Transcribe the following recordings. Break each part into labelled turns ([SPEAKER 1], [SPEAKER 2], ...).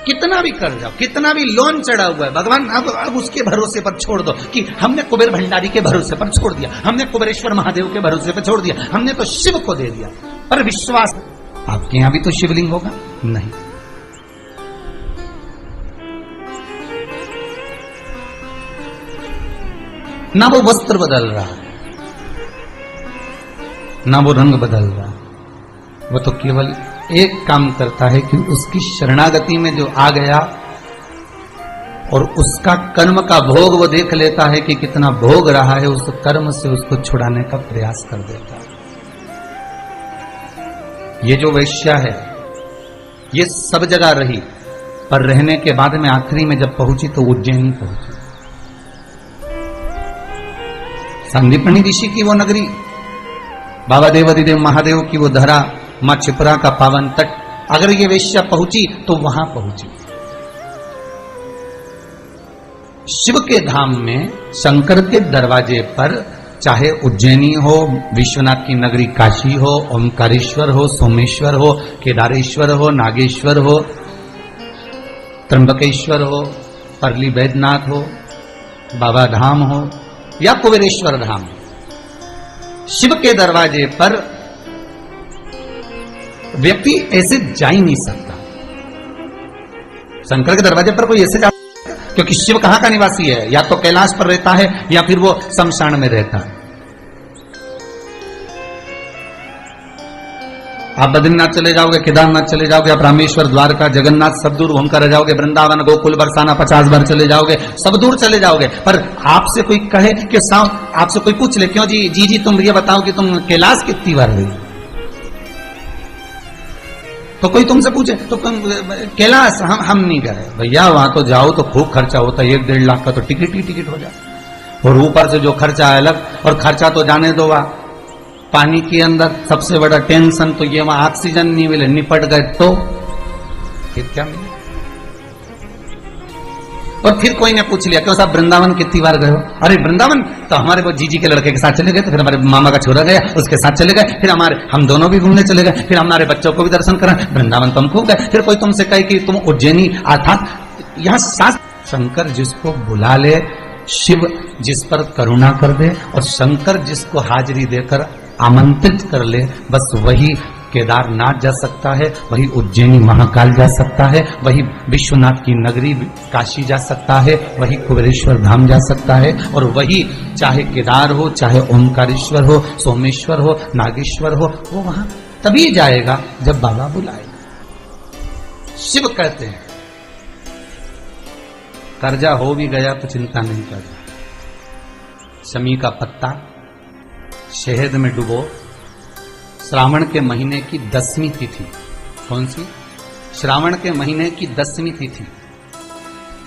[SPEAKER 1] कितना भी कर जाओ, कितना भी लोन चढ़ा हुआ है, भगवान अब उसके भरोसे पर छोड़ दो कि हमने कुबेर भंडारी के भरोसे पर छोड़ दिया, हमने कुबेरेश्वर महादेव के भरोसे पर छोड़ दिया, हमने तो शिव को दे दिया। पर विश्वास, आपके यहां भी तो शिवलिंग होगा? नहीं। ना वो वस्त्र बदल रहा है, ना वो रंग बदल रहा है, वो तो केवल एक काम करता है कि उसकी शरणागति में जो आ गया और उसका कर्म का भोग वो देख लेता है कि कितना भोग रहा है, उस कर्म से उसको छुड़ाने का प्रयास कर देता है। ये जो वैश्या है ये सब जगह रही, पर रहने के बाद में आखिरी में जब पहुंची तो उज्जैन पहुंची, संदीपनी ऋषि की वो नगरी, बाबा देवादिदेव महादेव की वो धरा, मां छिपरा का पावन तट, अगर ये वेश्या पहुंची तो वहां पहुंची। शिव के धाम में शंकर के दरवाजे पर, चाहे उज्जैनी हो, विश्वनाथ की नगरी काशी हो, ओमकारेश्वर हो, सोमेश्वर हो, केदारेश्वर हो, नागेश्वर हो, त्र्यंबकेश्वर हो, परली बैद्यनाथ हो, बाबा धाम हो या कुबेरेश्वर धाम, शिव के दरवाजे पर व्यक्ति ऐसे जा ही नहीं सकता। शंकर के दरवाजे पर कोई ऐसे जा, क्योंकि शिव कहां का निवासी है? या तो कैलाश पर रहता है या फिर वो शमशान में रहता है। आप बद्रीनाथ चले जाओगे, केदारनाथ चले जाओगे, आप रामेश्वर, द्वारका, जगन्नाथ सब दूर घूमकर रह जाओगे, वृंदावन, गोकुल, बरसाना 50 बार चले जाओगे, सब दूर चले जाओगे, पर आपसे कोई कहे कि आपसे कोई पूछ ले, क्यों जी तुम ये बताओ कि तुम कैलाश कितनी बार गई, तो कोई तुमसे पूछे तो कैलाश हम नहीं गए भैया, वहां तो जाओ तो खूब खर्चा होता है, 1-1.5 लाख का तो टिकट ही टिकट हो जाता, और ऊपर से जो खर्चा है अलग, और खर्चा तो जाने दो, वहां पानी के अंदर सबसे बड़ा टेंशन तो ये, वहां ऑक्सीजन नहीं मिले, निपट गए तो फिर क्या मिले। और फिर कोई ने पूछ लिया क्यों साहब वृंदावन कितनी बार गए हो? अरे वृंदावन तो हमारे वो जीजी के लड़के के साथ चले गए, तो फिर हमारे मामा का छोरा गया उसके साथ चले गए, फिर हम दोनों भी घूमने चले गए, फिर हमारे बच्चों को भी दर्शन करा, वृंदावन तो हम खूब गए। फिर कोई तुमसे कहे कि तुम उज्जैनी आता, यहां शंकर जिसको बुला ले, शिव जिस पर करुणा कर दे, और शंकर जिसको हाजिरी देकर आमंत्रित कर ले, बस वही केदारनाथ जा सकता है, वही उज्जैनी महाकाल जा सकता है, वही विश्वनाथ की नगरी काशी जा सकता है, वही कुबेरेश्वर धाम जा सकता है, और वही चाहे केदार हो, चाहे ओमकारेश्वर हो, सोमेश्वर हो, नागेश्वर हो, वो वहां तभी जाएगा जब बाबा बुलाएगा। शिव कहते हैं कर्जा हो भी गया तो चिंता नहीं करना, शमी का पत्ता शहद में डुबो, श्रावण के महीने की 10वीं तिथि, कौन सी? श्रावण के महीने की 10वीं तिथि,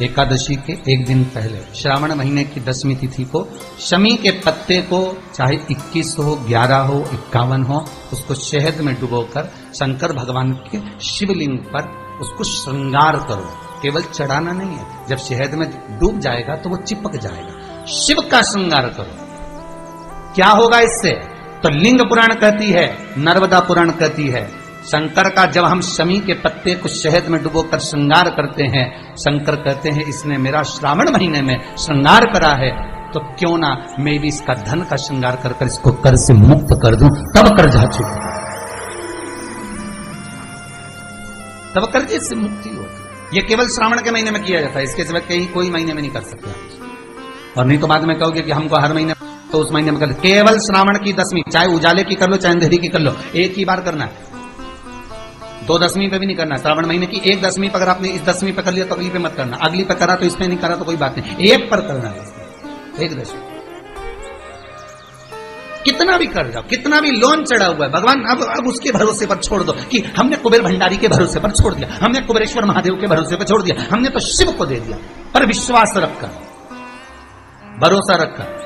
[SPEAKER 1] एकादशी के एक दिन पहले, श्रावण महीने की 10वीं तिथि को शमी के पत्ते को, चाहे 21 हो, 11 हो, 51 हो, उसको शहद में डुबोकर शंकर भगवान के शिवलिंग पर उसको श्रृंगार करो। केवल चढ़ाना नहीं है, जब शहद में डूब जाएगा तो वो चिपक जाएगा। शिव का श्रृंगार करो। क्या होगा इससे? तो लिंग पुराण कहती है, नर्मदा पुराण कहती है, शंकर का जब हम शमी के पत्ते को शहद में डुबोकर श्रृंगार करते हैं, शंकर कहते हैं इसने मेरा श्रावण महीने में श्रृंगार करा है, तो क्यों ना मैं भी इसका धन का श्रृंगार कर कर इसको कर से मुक्त कर दूं, तब कर्जा चुका, तब कर्जे से मुक्ति होगी। ये केवल श्रावण के महीने में किया जाता है, इसके सिवा कहीं कोई महीने में नहीं कर सकते आप। और नहीं तो बाद में कहोगे कि हमको हर महीने, तो उस महीने में कर, केवल श्रावण की 10वीं, चाहे उजाले की कर लो चाहे अंधेरी की कर लो, एक ही बार करना है, 2 10वीं पे भी नहीं करना। श्रावण महीने की 1 10वीं पर अगर आपने इस 10वीं पे कर लिया तो अगली पे मत करना, अगली पे करा तो इसमें नहीं करा तो कोई बात नहीं, एक पर करना है, 1 10वीं। कितना भी कर जाओ, कितना भी लोन चढ़ा हुआ है, भगवान अब उसके भरोसे पर छोड़ दो कि हमने कुबेर भंडारी के भरोसे पर छोड़ दिया, हमने कुबेरेश्वर महादेव के भरोसे पर छोड़ दिया, हमने तो शिव को दे दिया। पर विश्वास रखकर, भरोसा रखकर,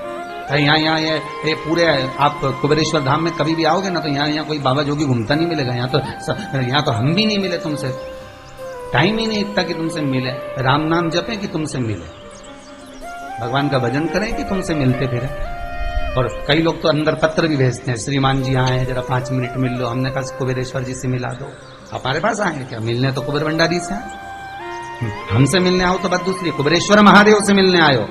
[SPEAKER 1] यहाँ ये पूरे आप कुबेरेश्वर धाम में कभी भी आओगे ना, तो यहाँ कोई बाबा जोगी घूमता नहीं मिलेगा। यहाँ तो हम भी नहीं मिले तुमसे, टाइम ही नहीं इतना कि तुमसे मिले। राम नाम जपें कि तुमसे मिले, भगवान का भजन करें कि तुमसे मिलते फिरे। और कई लोग तो अंदर पत्र भी भेजते हैं, श्रीमान जी आए हैं जरा 5 मिनट मिल लो। हमने कहा कुबेरेश्वर जी से मिला दो। हमारे पास आए क्या मिलने? तो कुबेर भंडारी से आए। हमसे मिलने आओ तो बात दूसरी, कुबेरेश्वर महादेव से मिलने आयो,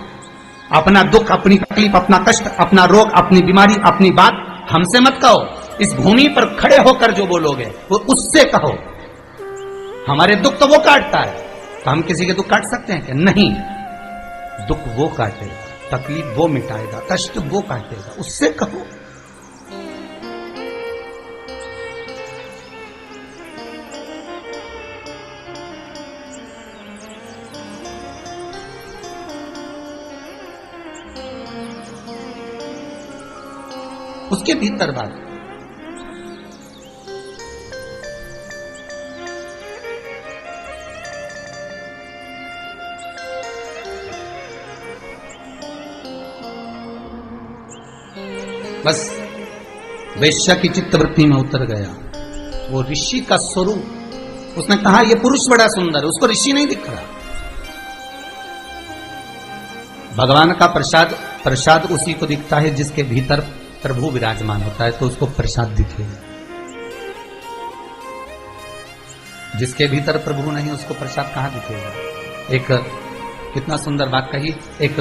[SPEAKER 1] अपना दुख, अपनी तकलीफ, अपना कष्ट, अपना रोग, अपनी बीमारी, अपनी बात हमसे मत कहो। इस भूमि पर खड़े होकर जो बोलोगे वो उससे कहो। हमारे दुख तो वो काटता है, तो हम किसी के दुख काट सकते हैं क्या? नहीं, दुख वो काटेगा, तकलीफ वो मिटाएगा, कष्ट वो काटेगा, उससे कहो। उसके भीतर बात। बस वैश्या की चित्तवृत्ति में उतर गया वो ऋषि का स्वरूप। उसने कहा ये पुरुष बड़ा सुंदर है, उसको ऋषि नहीं दिख रहा। भगवान का प्रसाद, प्रसाद उसी को दिखता है जिसके भीतर प्रभु विराजमान होता है, तो उसको प्रसाद दिखेगा। जिसके भीतर प्रभु नहीं उसको प्रसाद कहां दिखेगा? एक कितना सुंदर बात कही, एक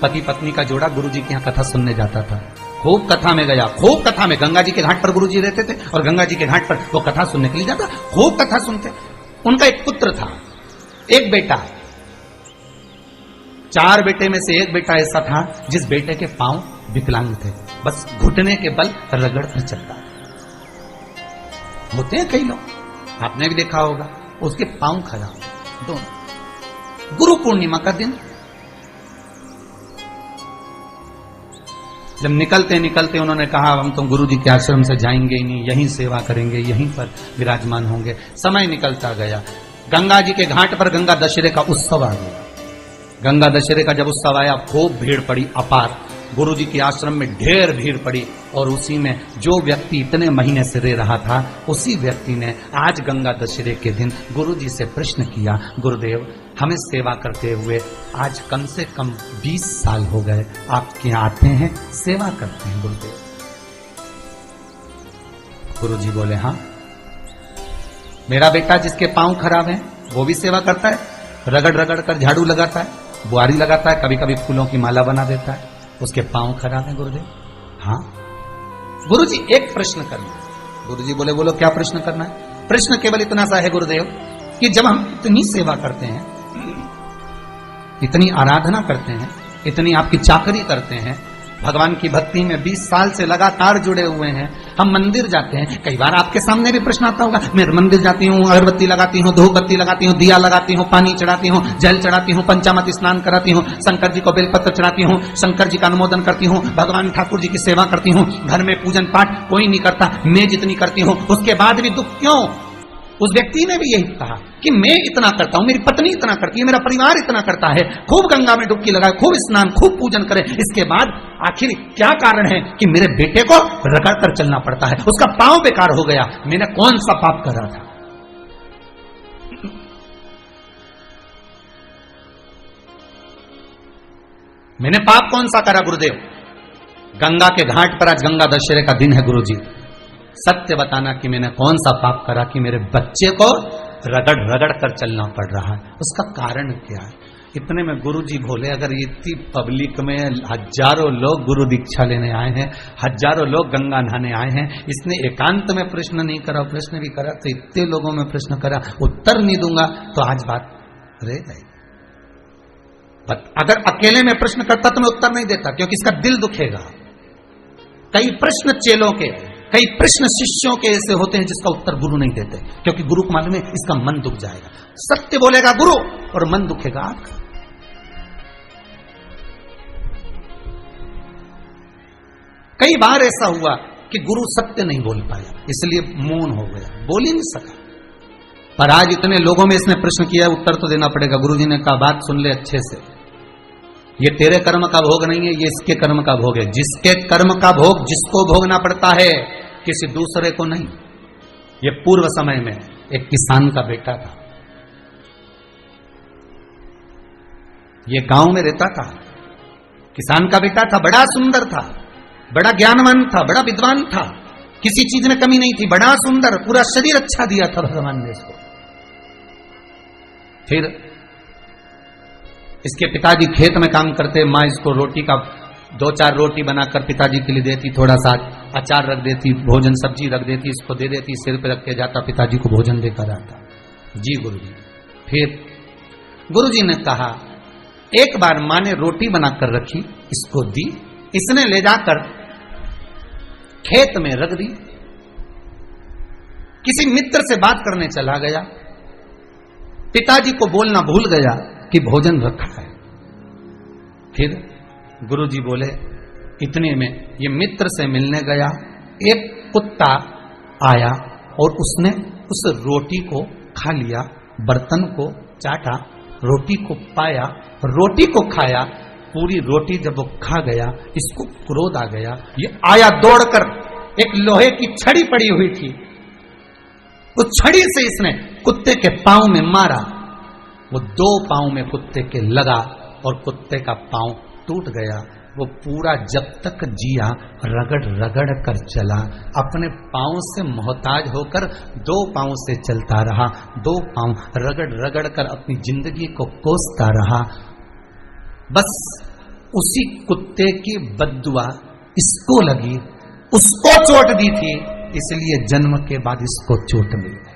[SPEAKER 1] पति पत्नी का जोड़ा गुरु जी के यहाँ कथा सुनने जाता था। खूब कथा में गया, खूब कथा में, गंगा जी के घाट पर गुरु जी रहते थे और गंगा जी के घाट पर वो कथा सुनने के लिए जाता, खूब कथा सुनते। उनका एक पुत्र था, एक बेटा, 4 बेटे में से एक बेटा ऐसा था जिस बेटे के पांव विकलांग थे, बस घुटने के बल रगड़ कर चलता। होते हैं कई लोग, आपने भी देखा होगा, उसके पांव खराब दोनों। गुरु पूर्णिमा का दिन जब निकलते निकलते उन्होंने कहा हम तो गुरु जी के आश्रम से जाएंगे ही नहीं, यहीं सेवा करेंगे, यहीं पर विराजमान होंगे। समय निकलता गया, गंगा जी के घाट पर गंगा दशहरे का उत्सव आ गया। गंगा दशहरे का जब उत्सव आया, खूब भीड़ पड़ी, अपार। गुरु जी के आश्रम में ढेर भीड़ पड़ी और उसी में जो व्यक्ति इतने महीने से रह रहा था, उसी व्यक्ति ने आज गंगा दशहरे के दिन गुरु जी से प्रश्न किया, गुरुदेव हमें सेवा करते हुए आज कम से कम 20 साल हो गए, आपके यहाँ आते हैं, सेवा करते हैं गुरुदेव। गुरु जी बोले हाँ, मेरा बेटा जिसके पांव खराब हैं वो भी सेवा करता है, रगड़ रगड़ कर झाड़ू लगाता है, बुआरी लगाता है, कभी कभी फूलों की माला बना देता है, उसके पांव खराब हैं गुरुदेव। हाँ गुरुजी एक प्रश्न करना। गुरुजी बोले बोलो क्या प्रश्न करना है? प्रश्न केवल इतना सा है गुरुदेव कि जब हम इतनी सेवा करते हैं, इतनी आराधना करते हैं, इतनी आपकी चाकरी करते हैं, भगवान की भक्ति में 20 साल से लगातार जुड़े हुए हैं, हम मंदिर जाते हैं, कई बार आपके सामने भी प्रश्न आता होगा, मैं मंदिर जाती हूँ, अगरबत्ती लगाती हूँ, धूप बत्ती लगाती हूँ, दिया लगाती हूँ, पानी चढ़ाती हूँ, जल चढ़ाती हूँ, पंचामृत स्नान कराती हूँ, शंकर जी को बेलपत्र चढ़ाती हूँ, शंकर जी का अनुमोदन करती हूँ, भगवान ठाकुर जी की सेवा करती हूँ, घर में पूजन पाठ कोई नहीं करता, मैं जितनी करती हूँ, उसके बाद भी दुख क्यों? उस व्यक्ति ने भी यही कहा कि मैं इतना करता हूं, मेरी पत्नी इतना करती है, मेरा परिवार इतना करता है, खूब गंगा में डुबकी लगाए, खूब स्नान, खूब पूजन करे, इसके बाद आखिर क्या कारण है कि मेरे बेटे को रगड़ कर चलना पड़ता है, उसका पांव बेकार हो गया, मैंने कौन सा पाप करा था? मैंने पाप कौन सा करा गुरुदेव? गंगा के घाट पर आज गंगा दशहरे का दिन है गुरुजी, सत्य बताना कि मैंने कौन सा पाप करा कि मेरे बच्चे को रगड़ रगड़ कर चलना पड़ रहा है, उसका कारण क्या है? इतने में गुरुजी बोले, अगर इतनी पब्लिक में हजारों लोग गुरु दीक्षा लेने आए हैं, हजारों लोग गंगा नहाने आए हैं, इसने एकांत में प्रश्न नहीं करा, प्रश्न भी करा तो इतने लोगों में प्रश्न करा, उत्तर नहीं दूंगा तो आज बात रह जाएगी। अगर अकेले में प्रश्न करता तो मैं उत्तर नहीं देता, क्योंकि इसका दिल दुखेगा। कई प्रश्न चेलों के, कई प्रश्न शिष्यों के ऐसे होते हैं जिसका उत्तर गुरु नहीं देते, क्योंकि गुरु को मालूम है इसका मन दुख जाएगा। सत्य बोलेगा गुरु और मन दुखेगा आपका। कई बार ऐसा हुआ कि गुरु सत्य नहीं बोल पाया, इसलिए मौन हो गया, बोल ही नहीं सका। पर आज इतने लोगों में इसने प्रश्न किया, उत्तर तो देना पड़ेगा। गुरु जी ने कहा बात सुन ले अच्छे से, ये तेरे कर्म का भोग नहीं है, ये इसके कर्म का भोग है। जिसके कर्म का भोग जिसको भोगना पड़ता है, किसी दूसरे को नहीं। ये पूर्व समय में एक किसान का बेटा था, ये गांव में रहता था, किसान का बेटा था, बड़ा सुंदर था, बड़ा ज्ञानवान था, बड़ा विद्वान था, किसी चीज में कमी नहीं थी, बड़ा सुंदर, पूरा शरीर अच्छा दिया था भगवान ने इसको। फिर इसके पिताजी खेत में काम करते, माँ इसको रोटी का 2-4 रोटी बनाकर पिताजी के लिए देती, थोड़ा सा अचार रख देती, भोजन सब्जी रख देती, इसको दे देती, सिर पे रख के जाता, पिताजी को भोजन देकर आता। जी गुरुजी। फिर गुरुजी ने कहा, एक बार माँ ने रोटी बनाकर रखी, इसको दी, इसने ले जाकर खेत में रख दी। किसी मित्र से बात करने चला गया, पिताजी को बोलना भूल गया कि भोजन रखा है। फिर गुरुजी बोले, इतने में ये मित्र से मिलने गया, एक कुत्ता आया और उसने उस रोटी को खा लिया, बर्तन को चाटा, रोटी को पाया, रोटी को खाया। पूरी रोटी जब वो खा गया, इसको क्रोध आ गया। ये आया दौड़कर, एक लोहे की छड़ी पड़ी हुई थी, उस छड़ी से इसने कुत्ते के पांव में मारा। वो 2 पांव में कुत्ते के लगा और कुत्ते का पांव टूट गया। वो पूरा जब तक जिया रगड़ रगड़ कर चला, अपने पांव से मोहताज होकर 2 पांव से चलता रहा, 2 पांव रगड़ रगड़ कर अपनी जिंदगी को कोसता रहा। बस उसी कुत्ते की बद्दुआ इसको लगी, उसको चोट दी थी, इसलिए जन्म के बाद इसको चोट मिली।